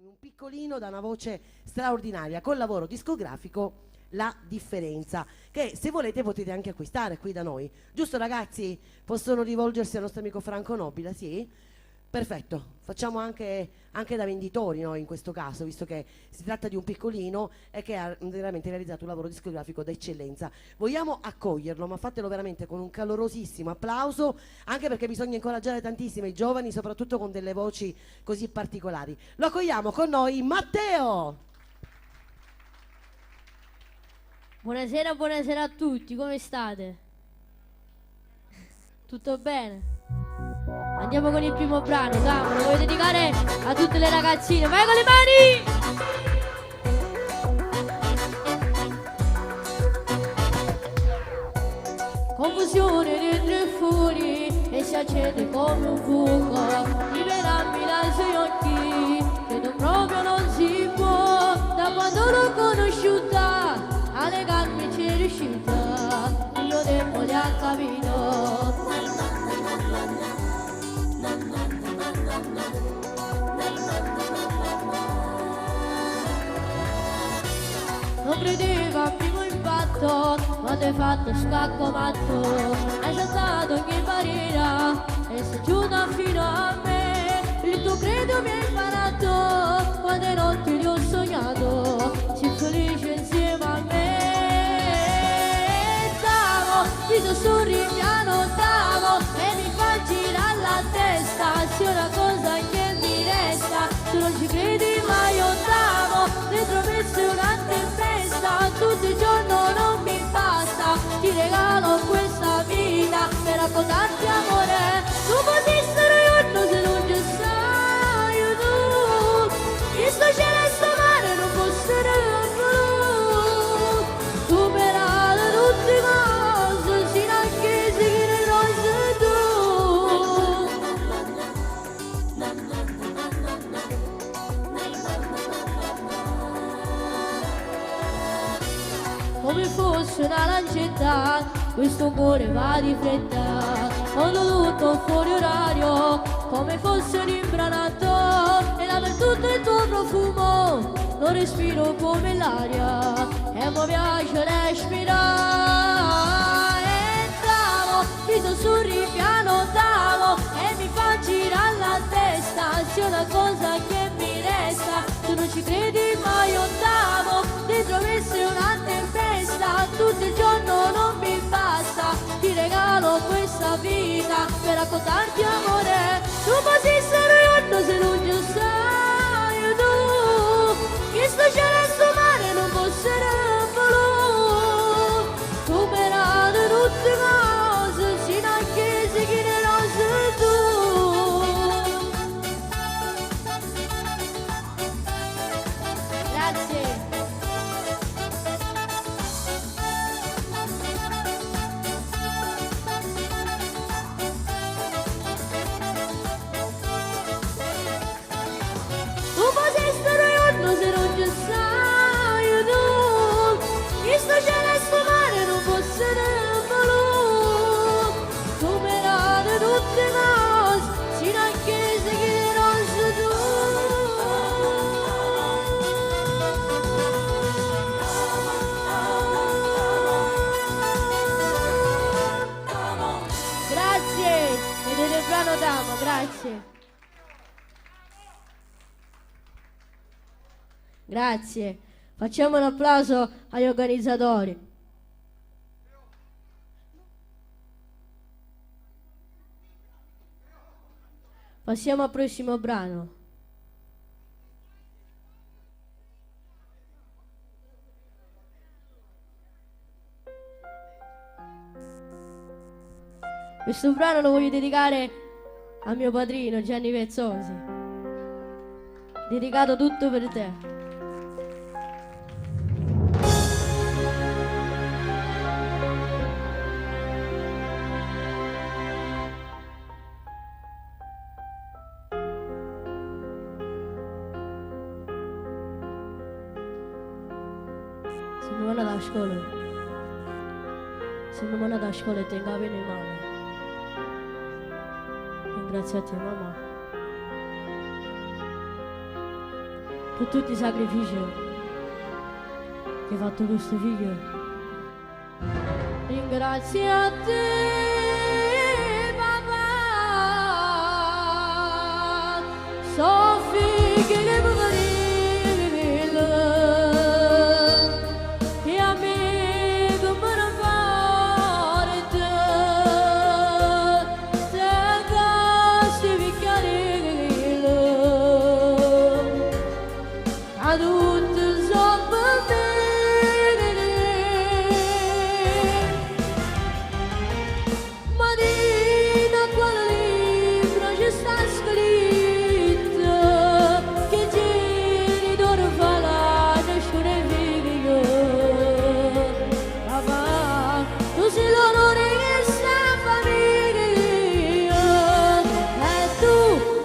Un piccolino da una voce straordinaria col lavoro discografico La Differenza, che se volete potete anche acquistare qui da noi, giusto ragazzi? Possono rivolgersi al nostro amico Franco Nobile, sì? Perfetto, facciamo anche da venditori noi in questo caso, visto che si tratta di un piccolino e che ha veramente realizzato un lavoro discografico d'eccellenza. Vogliamo accoglierlo, ma fatelo veramente con un calorosissimo applauso, anche perché bisogna incoraggiare tantissimi giovani, soprattutto con delle voci così particolari. Lo accogliamo con noi Matteo! Buonasera, buonasera a tutti, come state? Tutto bene? Andiamo con il primo brano, calma, lo voglio dedicare a tutte le ragazzine. Vai con le mani! Confusione dentro e fuori e si accende come un fuoco. Liberarmi dai suoi occhi, credo proprio non si può. Da quando l'ho conosciuta, a legarmi c'è riuscita. Il mio tempo le ha capito. Non credeva al primo impatto, ma ti hai fatto scacco matto. Hai saltato ogni barriera e sei giunta fino a me. Il tuo credo mi ha imparato, quante notti li ho sognato. Sei felice insieme a me. Stavo, ti so sorri piano stavo e mi fa girare la testa. Se è una cosa che mi resta, tu non ci credi mai io stavo dentro me sei una tempesta, tutto il giorno non mi basta, ti regalo questa vita per raccontarti amore. Tu potessero io se non ci sai tu, questo cielo e sto mare non fossero blu, superate tutte cose, sino a che seguire rose tu. Come fosse una lancetta, questo cuore va di fretta. Ho dovuto fuori orario, come fosse un imbranato. E dappertutto il tuo profumo, lo respiro come l'aria. E mi piace respirare. Entravo, mi sussurri piano stavo e mi fa girare la testa. Se è una cosa che mi resta, tu non ci credi mai io stavo dentro me sei una tempesta, tutto il giorno non mi basta, ti regalo questa vita per raccontarti amore. Tu potessero io se non ci sai tu, che sto cielo e sto mare non fossero blu, superate tutte cose, sino a che seguire rose tu. Grazie. Tu potessero io se non ci sai tu, questo cielo e sto mare non fossero blu, superate tutte cose, sino a che seguire rose tu. Grazie, vedete il brano d'amo, grazie. Grazie, facciamo un applauso agli organizzatori. Passiamo al prossimo brano. Questo brano lo voglio dedicare a mio padrino Gianni Vezzosi. Dedicato tutto per te. Sono andata a scuola. Sono andata a scuola e tengo la penna in mano. Ringraziate mamma. per tutti i sacrifici che hai fatto con questo figlio. Ringrazio a te, papà, so figli che poverino, e a me come non fare te casti piccarello, a tutti sono bene, ma di da quale libro ci sta scritto che genitori fa la nascere figlio. Papà, tu sei l'onore che sta famiglia e tu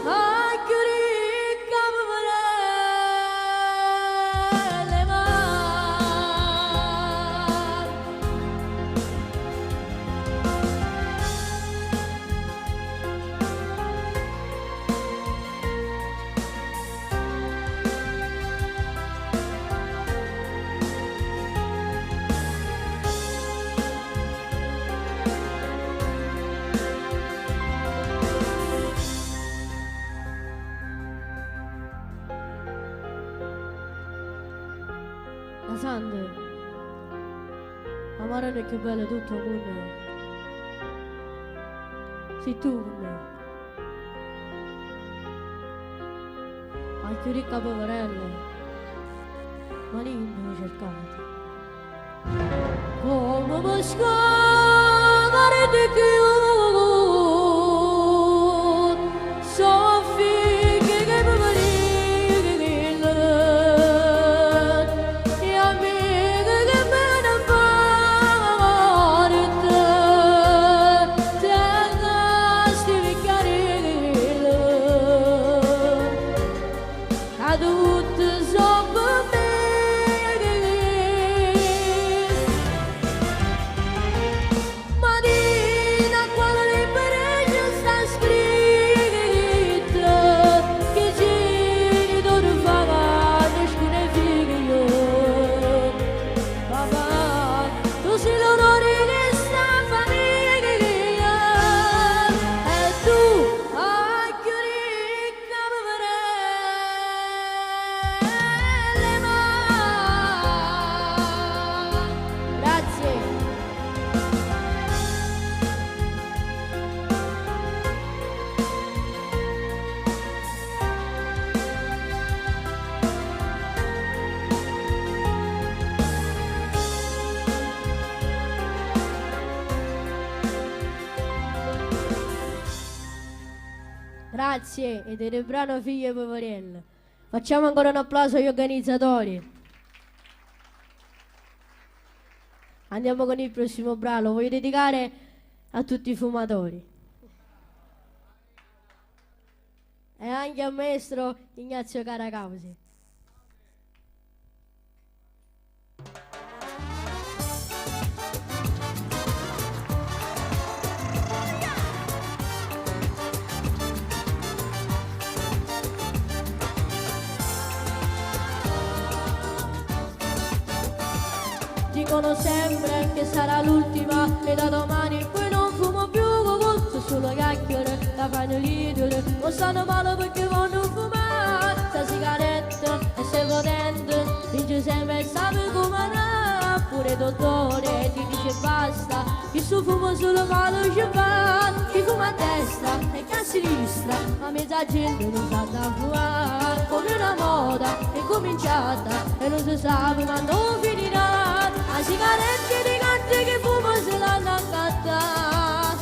hai più ricca le mani. La Sande, la marana è più bella tutto il mondo. Sei tu con me. Hai più ricca poverella, ma lì non ho cercato. Come mi scavare di più, sono figli che poverino, e amiche che me ne porta, te casti piccarello, a tutti sono bene, ma di da quale libro sta scritto che genitori fa nascere figlio. Papà, tu sei l'onore che sta famiglia e tu hai più ricca poverelle mani. Grazie. Grazie, ed era il brano Figlie Poverelle. Facciamo ancora un applauso agli organizzatori. Andiamo con il prossimo brano, lo voglio dedicare a tutti i fumatori. E anche al maestro Ignazio Caracausi. Dicono sempre che sarà l'ultima e da domani poi non fumo più, sto solo chiacchiere, la fanno l'idole, non stanno male perché vanno a fumare, sta sigaretta e se potente, dice sempre e sape come va, pure dottore ti dice basta, che su fumo solo male ci fa, chi fuma a destra e che a sinistra, ma mezza gente non sa da fumare, come una moda è cominciata e non si sa ma non finirà. La sigaretta di carte che fumo se l'hanno accattata,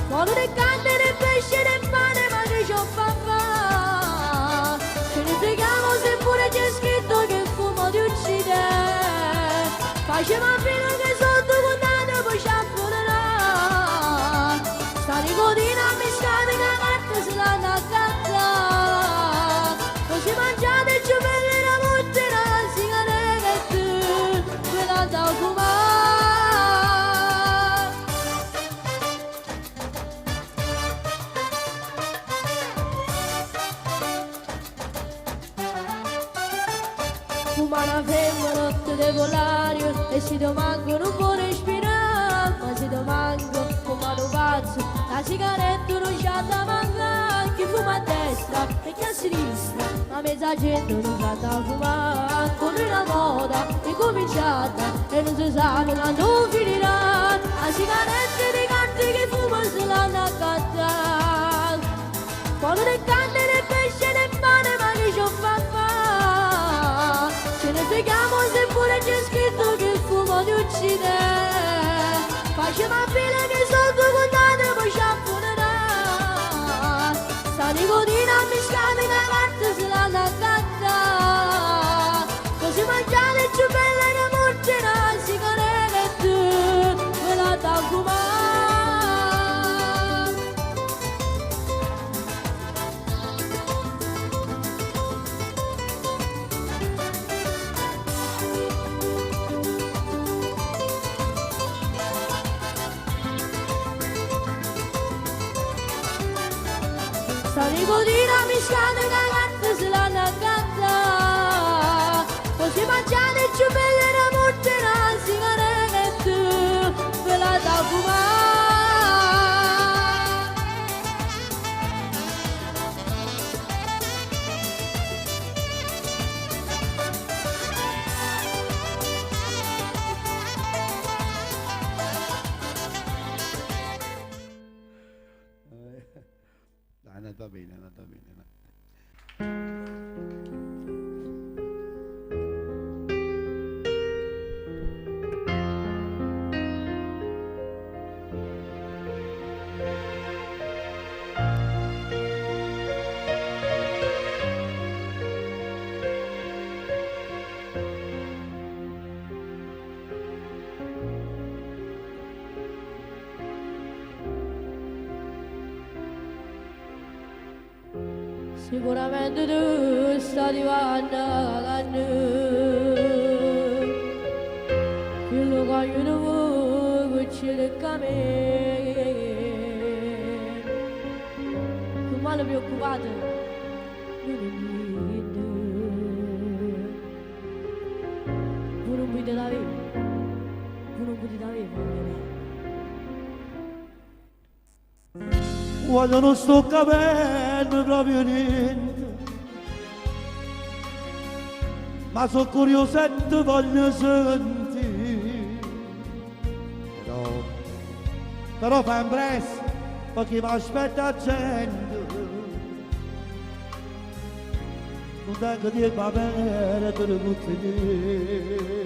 fuoco di canne, di pesce, di pane, ma che c'ho papà. Ce ne freghiamo se pure c'è scritto che il fumo ti uccide, faceva fino che sotto condanna poi ci affoderà. Sta nicotina mischiata che la carta se l'hanno accattata, poi ci mangiate il cervello e la muttera la sigaretta. Da fumare. fuma una femmina notte di polario e si domanga non può respirare, ma si domanga fuma un pazzo, la sigaretta non c'ha da mangiare, chi fuma a destra e chi a sinistra, ma mezza gente non sa da fumare, con la moda è cominciata e non si sa quando finirà, la sigaretta di carte che fuma se l'hanno accattata, quando le canne le pesce le mani ma che ci fa fare, ce ne freghiamo se pure c'è scritto che il fumo ti uccide, facciamo a fila che sotto contate poi ci affunerà, sta nicotina mischiata in una parte se l'hanno accattata, così mangiate più belle che morterà la sigaretta, me la da fumare. Sta nicotina mischiata in una parte se l'hanno accattata, così mangiate più belle che morterà la sigaretta, ve la da fumare. Dai, è andata bene, è andata bene. Sicuramente tu stai arrivando quello che io non vuoi c'è il cammino, tu male preoccupato non è niente, tu non puoi da vivere, tu non puoi da vivere. Quando non sto capendo proprio niente, ma sono curioso e ti voglio sentire, però fai presto perché mi aspetta gente, non tengo di va bene per tutti te.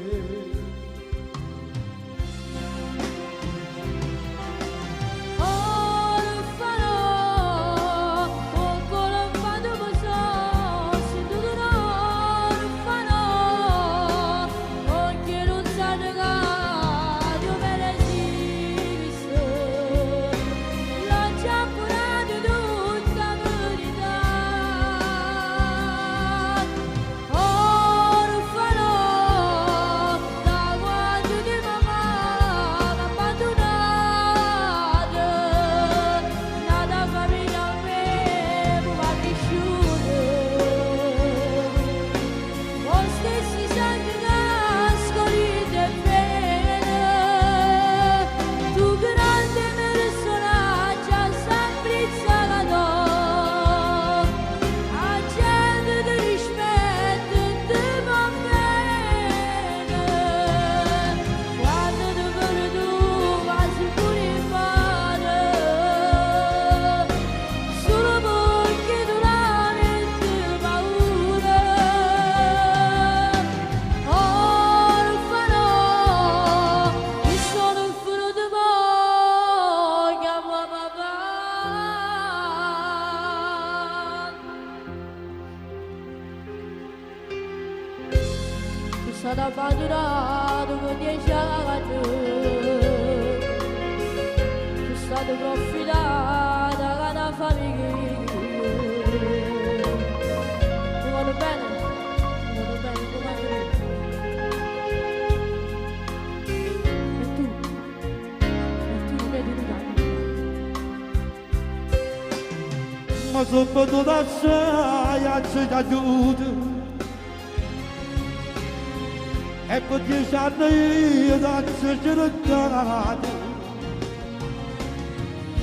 Sono abbandonato con 10 anni, sono stato confidata da una famiglia. Mi vuole bene, come anche e tu non vedi nulla. Ma sono venuto assai a cercare aiuto, e per 10 anni io tanto cercato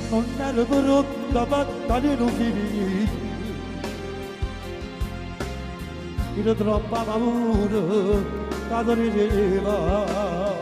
non ero pronta per tenere un figlio io troppa paura quando rideva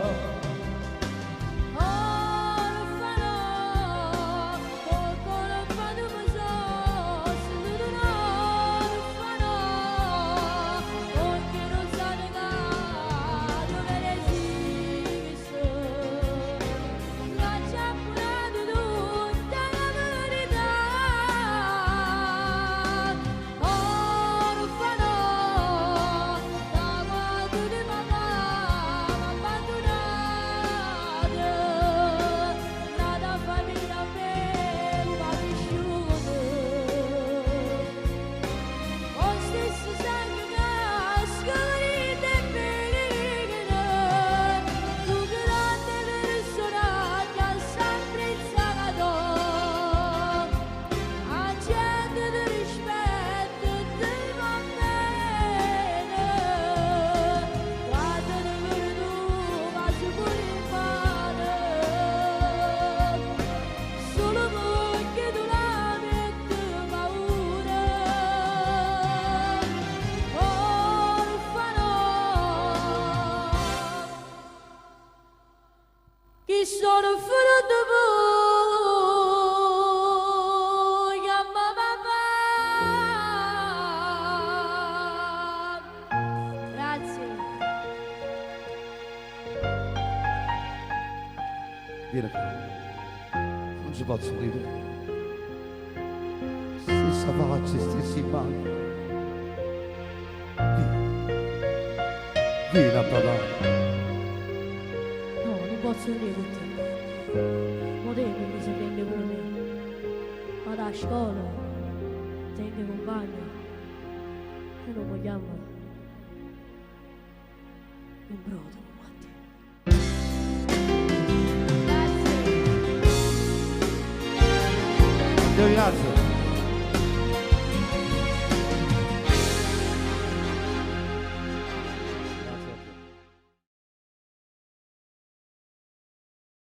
Chi sono venuto voi, mamma. Grazie. Vieni qua. Non ci posso ridere. Stessa faccia, stessi mani. Vieni a parlare. No, non posso venire con te. Ma te non mi si prende pure me. Vado a scuola, tengo compagno. E non vogliamo un brodo con te. Grazie.